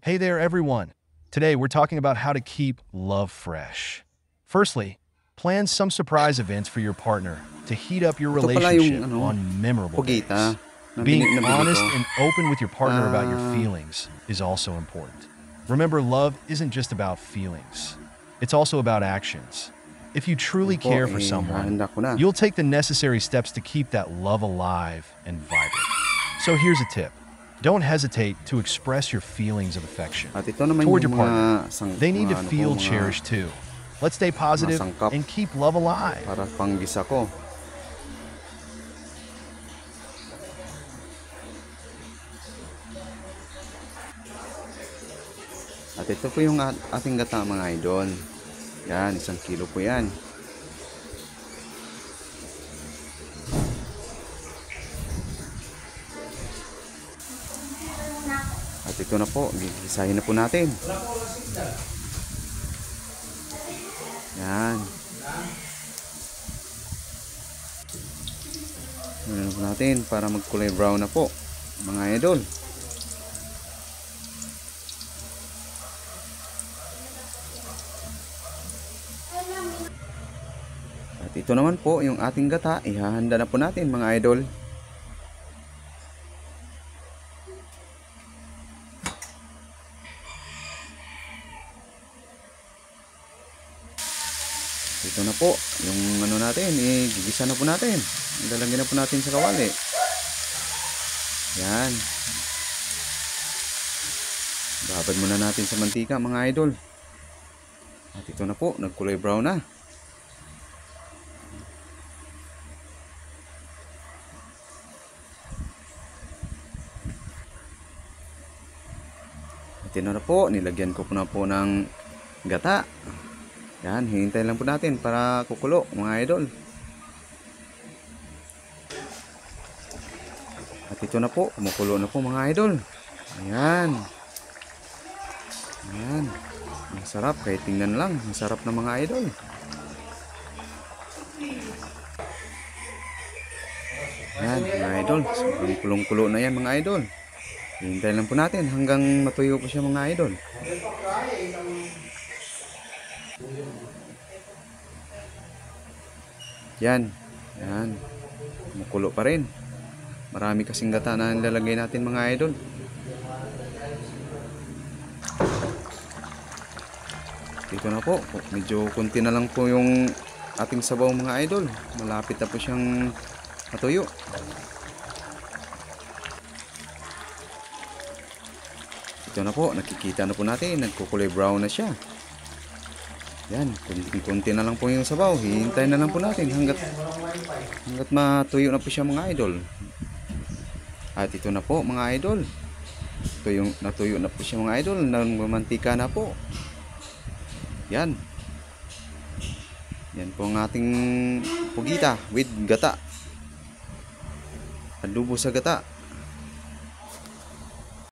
Hey there, everyone. Today, we're talking about how to keep love fresh. Firstly, plan some surprise events for your partner to heat up your Ito pala yung relationship on memorable days. pugita na Being nabili ko. honest and open with your partner about your Ah, feelings is also important. Remember, love isn't just about feelings, it's also about actions. If you Yun truly po, care for someone, hahanda ko na. you'll take the necessary steps to keep that love alive and vibrant. So here's a tip. Don't hesitate to express your feelings of affection At ito naman toward your yung partner. mga They need to mga feel cherished too. Let's stay mga positive sangkap and keep love alive. para panggisa ko. At ito po yung ating gata mga idol. Yan, 1 kilo po yan. At ito na po, gigisahin na po natin. Yan. Ano na po natin para magkulay brown na po mga idol. At ito naman po yung ating gata, ihahanda na po natin mga idol. Ito na po yung ano natin, gigisa na po natin. Lalagyan na po natin sa kawali. Yan. Babad muna natin sa mantika mga idol. At ito na po, nagkulay brown na. At ito na po, nilagyan ko po na po ng gata. Yan, hihintay lang po natin para kukulo mga idol. At ito na po, kumukulo na po mga idol. Ayan. Ayan. Ang sarap, kahit tingnan lang. Ang sarap na mga idol. Ayan mga idol. Sobrang kulong-kulo na yan mga idol. Hihintay lang po natin hanggang matuyo po siya mga idol. Yan. Yan. Kumukulo pa rin. Marami kasing gata na nilalagay natin mga idol. Dito na po. Medyo konti na lang po yung ating sabaw mga idol. Malapit na po siyang matuyo. Ito na po. Nakikita na po natin. Nagkukulay brown na siya. Yan, kunti na lang po yung sabaw. Hihintay na lang po natin hanggat matuyo na po siya mga idol. At ito na po mga idol. Natuyo na po siya mga idol. Nagmamantika na po. Yan. Yan po ang ating pugita with gata. Adobo sa gata.